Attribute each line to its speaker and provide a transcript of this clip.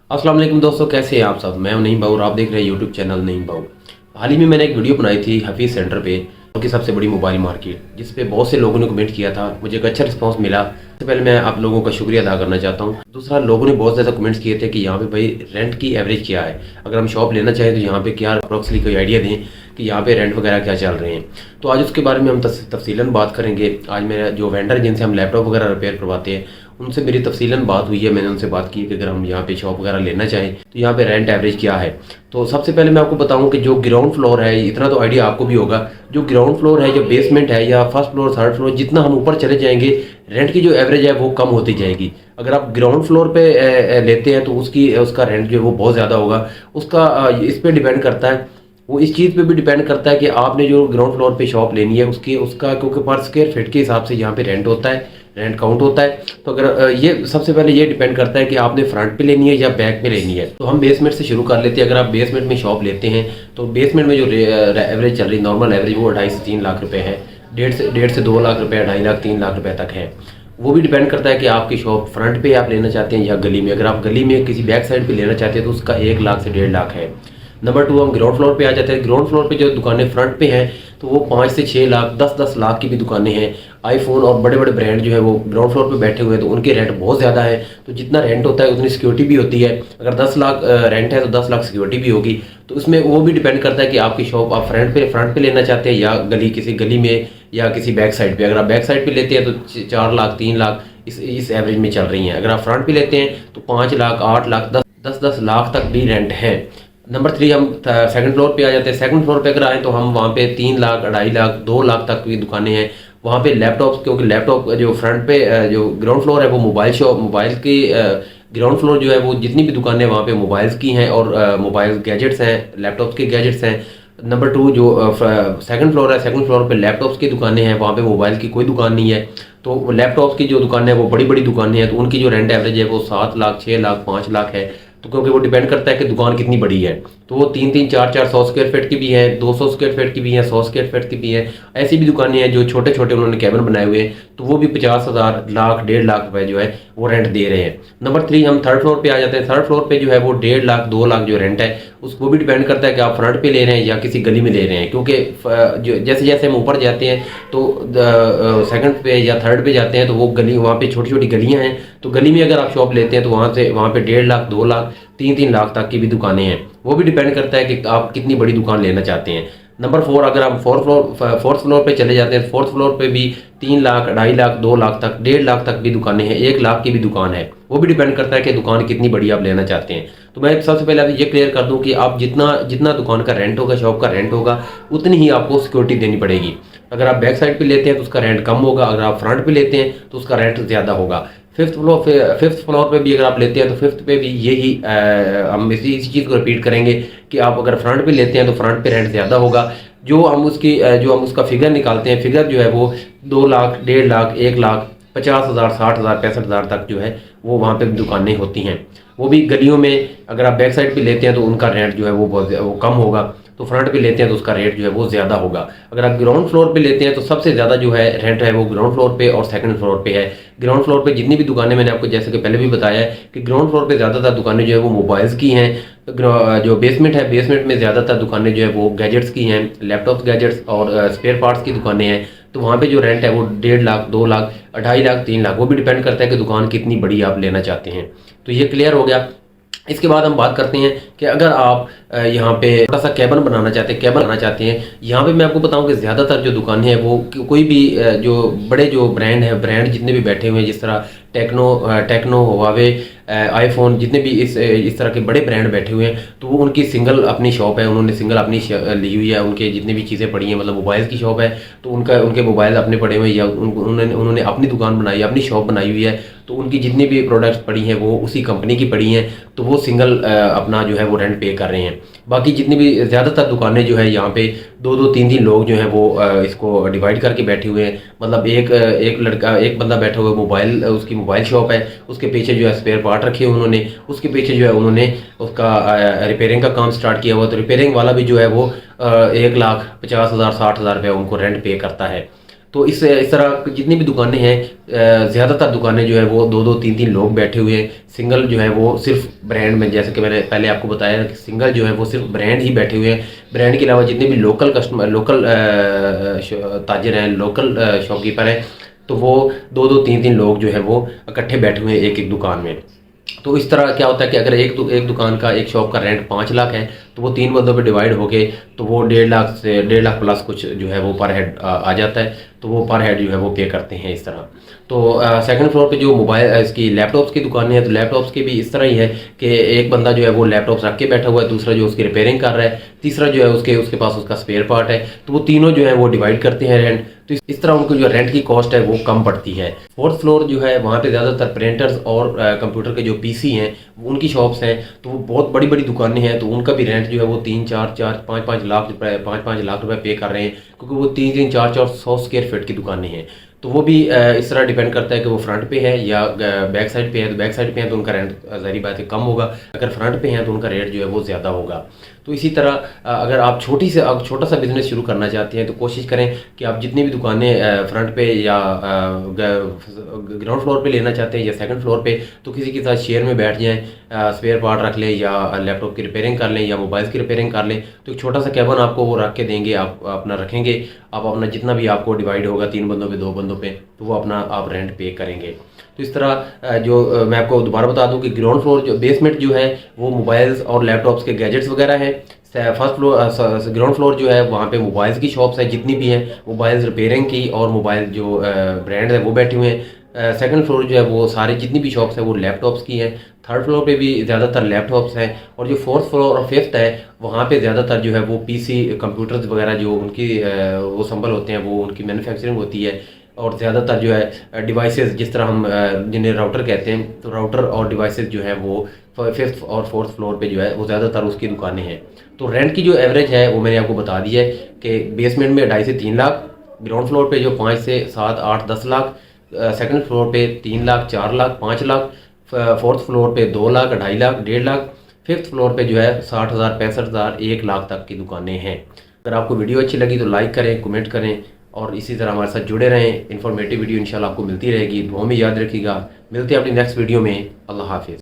Speaker 1: अस्सलाम वालेकुम दोस्तों, कैसे हैं आप सब। मैं हूं नईम बाउर, आप देख रहे हैं यूट्यूब चैनल नईम बाउर। हाल ही में मैंने एक वीडियो बनाई थी हफीज़ सेंटर पे, की सबसे बड़ी मोबाइल मार्केट, जिस पे बहुत से लोगों ने कमेंट किया था। मुझे एक अच्छा रिस्पांस मिला। सबसे पहले मैं आप लोगों का शुक्रिया अदा करना चाहता हूँ। दूसरा, लोगों ने बहुत ज़्यादा कमेंट्स किए थे कि यहाँ पे भाई रेंट की एवरेज क्या है, अगर हम शॉप लेना चाहें तो यहाँ पे क्या अप्रोक्सली कोई आइडिया दें कि यहाँ पे रेंट वगैरह क्या चल रहे हैं। तो आज उसके बारे में हम तफसीलन बात करेंगे। आज मेरा जो वेंडर जिनसे हम लैपटॉप वगैरह रिपेयर करवाते हैं, उनसे मेरी तफसीलन बात हुई है। मैंने उनसे बात की कि अगर हम यहाँ पे शॉप वगैरह लेना चाहें तो यहाँ पे रेंट एवरेज क्या है। तो सबसे पहले मैं आपको बताऊं कि जो ग्राउंड फ्लोर है, इतना तो आइडिया आपको भी होगा, जो ग्राउंड फ्लोर है, जो बेसमेंट है या फर्स्ट फ्लोर थर्ड फ्लोर, जितना हम ऊपर चले जाएंगे रेंट की जो एवरेज है वो कम होती जाएगी। अगर आप ग्राउंड फ्लोर पे लेते हैं तो उसका रेंट जो है वो बहुत ज़्यादा होगा। उसका इस पर डिपेंड करता है, वो इस चीज़ पे भी डिपेंड करता है कि आपने जो ग्राउंड फ्लोर पे शॉप लेनी है उसका क्योंकि पर स्क्वायर फीट के हिसाब से यहाँ पे रेंट होता है, रेंट काउंट होता है। तो अगर ये सबसे पहले ये डिपेंड करता है कि आपने फ्रंट पे लेनी है या बैक पे लेनी है। तो हम बेसमेंट से शुरू कर लेते हैं। अगर आप बेसमेंट में शॉप लेते हैं तो बेसमेंट में जो एवरेज चल रही नॉर्मल एवरेज वो 2.5 से 3 लाख रुपए है। डेढ़ से 2 लाख रुपए, 2.5 लाख 3 लाख रुपए तक है। वो भी डिपेंड करता है कि आपकी शॉप फ्रंट पे आप लेना चाहते हैं या गली में। अगर आप गली में किसी बैक साइड पे लेना चाहते हैं तो उसका 1 लाख से 1.5 लाख है। नंबर 2, हम ग्राउंड फ्लोर पे आ जाते हैं। ग्राउंड फ्लोर पे जो दुकानें फ्रंट पे हैं तो वो 5 से 6 लाख, 10 लाख की भी दुकानें हैं। आईफोन और बड़े बड़े ब्रांड जो है वो ग्राउंड फ्लोर पे बैठे हुए हैं, तो उनके रेंट बहुत ज़्यादा है। तो जितना रेंट होता है उतनी सिक्योरिटी भी होती है। अगर 10 लाख रेंट है तो 10 लाख सिक्योरिटी भी होगी। तो उसमें वो भी डिपेंड करता है कि आपकी शॉप आप फ्रंट पे लेना चाहते हैं या किसी गली में या किसी बैक साइड पे। अगर आप बैक साइड पे लेते हैं तो 4 लाख 3 लाख इस एवरेज में चल रही हैं। अगर आप फ्रंट पे लेते हैं तो 5 लाख 8 लाख 10 लाख तक भी रेंट है। नंबर 3, हम सेकंड फ्लोर पे आ जाते हैं। सेकंड फ्लोर पे अगर आए तो हम वहाँ पे 3 लाख 2.5 लाख 2 लाख तक की दुकानें हैं। वहाँ पे लैपटॉप, क्योंकि लैपटॉप जो फ्रंट पे जो ग्राउंड फ्लोर है वो मोबाइल की ग्राउंड फ्लोर जो है वो जितनी भी दुकानें वहाँ पे मोबाइल्स की हैं और मोबाइल गैजेट्स हैं, लैपटॉप्स के गैजेट्स हैं। नंबर 2, जो सेकंड फ्लोर है, सेकंड फ्लोर पे लैपटॉप्स की दुकानें हैं, वहाँ पे मोबाइल की कोई दुकान नहीं है। तो लैपटॉप्स की जो दुकानें हैं वो बड़ी बड़ी दुकानें हैं, तो उनकी जो रेंट एवरेज है वो 7 लाख 6 लाख 5 लाख है। तो क्योंकि वो डिपेंड करता है कि दुकान कितनी बड़ी है। तो वो 3 4 100 स्क्वायर फीट की भी है, 200 स्क्वायर फीट की भी है, 100 स्क्वायर फीट की भी है। ऐसी भी दुकानें हैं जो छोटे छोटे उन्होंने कैबिन बनाए हुए हैं, तो वो भी 50,000 लाख 1.5 लाख रुपए जो है वो रेंट दे रहे हैं। नंबर 3, हम थर्ड फ्लोर पे आ जाते हैं। थर्ड फ्लोर पे जो है वो 1.5 लाख 2 लाख जो रेंट है उसको भी डिपेंड करता है कि आप फ्रंट पे ले रहे हैं या किसी गली में ले रहे हैं। क्योंकि जो जैसे जैसे हम ऊपर जाते हैं तो सेकंड पे या थर्ड पे जाते हैं तो वो गली, वहाँ पे छोटी छोटी गलियाँ हैं। तो गली में अगर आप शॉप लेते हैं तो वहाँ पे 1.5 लाख 2 लाख 3 लाख तक की भी दुकानें हैं। वो भी डिपेंड करता है कि आप कितनी बड़ी दुकान लेना चाहते हैं। नंबर 4, अगर हम फोर्थ फ्लोर पे चले जाते हैं, फोर्थ फ्लोर पे भी 3 लाख 2.5 लाख 2 लाख तक 1.5 लाख तक भी दुकानें हैं, 1 लाख की भी दुकान है। वो भी डिपेंड करता है कि दुकान कितनी बड़ी आप लेना चाहते हैं। तो मैं सबसे पहले ये क्लियर कर दूं कि आप जितना दुकान का रेंट होगा, शॉप का रेंट होगा, उतनी ही आपको सिक्योरिटी देनी पड़ेगी। अगर आप बैक साइड पे लेते हैं तो उसका रेंट कम होगा, अगर आप फ्रंट पे लेते हैं तो उसका रेंट ज़्यादा होगा। फिफ्थ फ्लोर पे भी अगर आप लेते हैं तो फिफ्थ पे भी यही हम इसी चीज़ को रिपीट करेंगे कि आप अगर फ्रंट पे लेते हैं तो फ्रंट पे रेंट ज़्यादा होगा। जो हम उसका फिगर निकालते हैं, फिगर जो है वो 2 लाख 1.5 लाख 1 लाख 50,000 60,000 65,000 तक जो है वो वहाँ पे दुकानें होती हैं। वो भी गलियों में। अगर आप बैक साइड पे लेते हैं तो उनका रेंट जो है वो कम होगा। तो फ्रंट पे लेते हैं तो उसका रेट जो है वो ज़्यादा होगा। अगर आप ग्राउंड फ्लोर पे लेते हैं तो सबसे ज़्यादा जो है रेंट है वो ग्राउंड फ्लोर पे और सेकंड फ्लोर पे है। ग्राउंड फ्लोर पे जितनी भी दुकानें, मैंने आपको जैसे कि पहले भी बताया है कि ग्राउंड फ्लोर पे ज़्यादातर दुकानें जो है वो मोबाइल्स की हैं। जो बेसमेंट है, बेसमेंट में ज़्यादातर दुकानें जो है वो गैजेट्स की हैं, लैपटॉप गैजेट्स और स्पेयर पार्ट्स की दुकानें हैं। तो वहाँ पे जो रेंट है वो 1.5 लाख 2 लाख 2.5 लाख 3 लाख, वो भी डिपेंड करता है कि दुकान कितनी बड़ी आप लेना चाहते हैं। तो ये क्लियर हो गया। इसके बाद हम बात करते हैं कि अगर आप यहाँ पे थोड़ा सा कैबिन बनाना चाहते हैं, यहाँ पे मैं आपको बताऊं कि ज़्यादातर जो दुकानें हैं वो कोई भी जो बड़े जो ब्रांड जितने भी बैठे हुए हैं, जिस तरह टेक्नो हुआवे आईफोन, जितने भी इस तरह के बड़े ब्रांड बैठे हुए हैं, तो वो उनकी सिंगल अपनी शॉप है, उन्होंने सिंगल अपनी ली हुई है। उनके जितने भी चीज़ें पड़ी हैं, मतलब मोबाइल की शॉप है तो उनके मोबाइल अपने पड़े हुए हैं या उन्होंने अपनी दुकान बनाई है, अपनी शॉप बनाई हुई है। तो उनकी जितनी भी प्रोडक्ट्स पड़ी हैं वो उसी कंपनी की पड़ी हैं, तो वो सिंगल अपना जो है वो रेंट पे कर रहे हैं। बाकी जितनी भी ज़्यादातर दुकानें जो है यहाँ पे 2 3 लोग जो हैं वो इसको डिवाइड करके बैठे हुए हैं। मतलब एक बंदा बैठा हुआ है, उसकी मोबाइल शॉप है, उसके पीछे जो है स्पेयर पार्ट रखे हुए उन्होंने, उसके पीछे जो है उन्होंने उसका रिपेयरिंग का काम स्टार्ट किया हुआ। तो रिपेयरिंग वाला भी जो है वो 1 लाख 50,000 60,000 रुपये उनको रेंट पे करता है। तो इस तरह जितनी भी दुकानें हैं, ज़्यादातर दुकानें जो है वो दो दो तीन तीन लोग बैठे हुए हैं। सिंगल जो है वो सिर्फ ब्रांड में, जैसे कि मैंने पहले आपको बताया कि सिंगल जो है वो सिर्फ ब्रांड ही बैठे हुए हैं। ब्रांड के अलावा जितने भी लोकल कस्टमर, लोकल ताजिर हैं, लोकल शॉपकीपर हैं, तो वो दो दो तीन तीन लोग जो है वो इकट्ठे बैठे हुए हैं एक एक दुकान में। तो इस तरह क्या होता है कि अगर एक दुकान का, एक शॉप का रेंट 5 लाख है, तो वो 3 बंदों पे डिवाइड हो गए तो वो 1.5 लाख से 1.5 लाख प्लस कुछ जो है वो पर हेड आ जाता है। तो वो पर हेड जो है वो पे करते हैं इस तरह। तो सेकंड फ्लोर पे जो मोबाइल इसकी लैपटॉप्स की दुकानें हैं, तो लैपटॉप्स की भी इस तरह ही है कि एक बंदा जो है वो लैपटॉप्स रख के बैठा हुआ है, दूसरा जो उसकी रिपेयरिंग कर रहा है, तीसरा जो है उसके पास उसका स्पेयर पार्ट है। तो वो तीनों जो है वो डिवाइड करते हैं रेंट। तो इस तरह उनको जो रेंट की कॉस्ट है वो कम पड़ती है। फोर्थ फ्लोर जो है वहाँ पे ज़्यादातर प्रिंटर्स और कंप्यूटर के जो पीसी हैं उनकी शॉप्स हैं। तो वो बहुत बड़ी बड़ी दुकानें हैं, तो उनका भी रेंट जो है वो 3-4-5-5 लाख रुपए, 5-5 लाख रुपए पे कर रहे हैं, क्योंकि वो 3-3-4-4 100 स्क्वायर फीट की दुकानें हैं। तो वो भी इस तरह डिपेंड करता है कि वो फ्रंट पे है या बैक साइड पे है। तो बैक साइड पे है तो उनका रेंट ज़ाहिर बात है कम होगा, अगर फ्रंट पे हैं तो उनका रेट जो है वो ज़्यादा होगा। तो इसी तरह अगर आप छोटा सा बिजनेस शुरू करना चाहते हैं तो कोशिश करें कि आप जितनी भी दुकानें फ्रंट पे या ग्राउंड फ्लोर पे लेना चाहते हैं या सेकंड फ्लोर पे, तो किसी के साथ शेयर में बैठ जाएं, स्पेयर पार्ट रख लें या लैपटॉप की रिपेयरिंग कर लें या मोबाइल्स की रिपेयरिंग कर लें। तो एक छोटा सा कैबिन आपको वो रख के देंगे, आप अपना रखेंगे, आप अपना जितना भी आपको डिवाइड होगा 3 बंदों पे 2 बंदों पे, तो वो अपना आप रेंट पे करेंगे। तो इस तरह जो मैं आपको दोबारा बता दूं कि ग्राउंड फ्लोर जो बेसमेंट जो है वो मोबाइल्स और लैपटॉप्स के गैजेट्स वगैरह है। फर्स्ट फ्लोर ग्राउंड फ्लोर जो है वहाँ पे मोबाइल्स की शॉप्स है, जितनी भी हैं मोबाइल्स रिपेयरिंग की और मोबाइल जो ब्रांड है वो बैठे हुए हैं। सेकंड फ्लोर जो है वो सारी जितनी भी शॉप्स है वो लैपटॉप्स की हैं। थर्ड फ्लोर पे भी ज़्यादातर लैपटॉप्स हैं, और जो फोर्थ फ्लोर और फिफ्थ है वहाँ पे ज़्यादातर जो है वो पीसी कंप्यूटर्स वगैरह जो उनकी वो संभल होते हैं, वो उनकी मैन्युफैक्चरिंग होती है। और ज़्यादातर जो है डिवाइसेस, जिस तरह हम जिन्हें राउटर कहते हैं, तो राउटर और डिवाइसेस जो है वो फिफ्थ और फोर्थ फ्लोर पे जो है वो ज़्यादातर उसकी दुकानें हैं। तो रेंट की जो एवरेज है वो मैंने आपको बता दी है कि बेसमेंट में 2.5 से 3 लाख, ग्राउंड फ्लोर पे जो 5 से 7, 8, 10 लाख, सेकंड फ्लोर पे 3 लाख, 4 लाख, 5 लाख, फोर्थ फ्लोर पे 2 लाख, 2.5 लाख, 1.5 लाख, फिफ्थ फ्लोर पे जो है 60,000, 65,000, 1 लाख तक की दुकानें हैं। अगर आपको वीडियो अच्छी लगी तो लाइक करें, कमेंट करें और इसी तरह हमारे साथ जुड़े रहें। इन्फॉर्मेटिव वीडियो इंशाल्लाह आपको मिलती रहेगी। दुआ में याद रखिएगा। मिलते हैं अपनी नेक्स्ट वीडियो में। अल्लाह हाफिज़।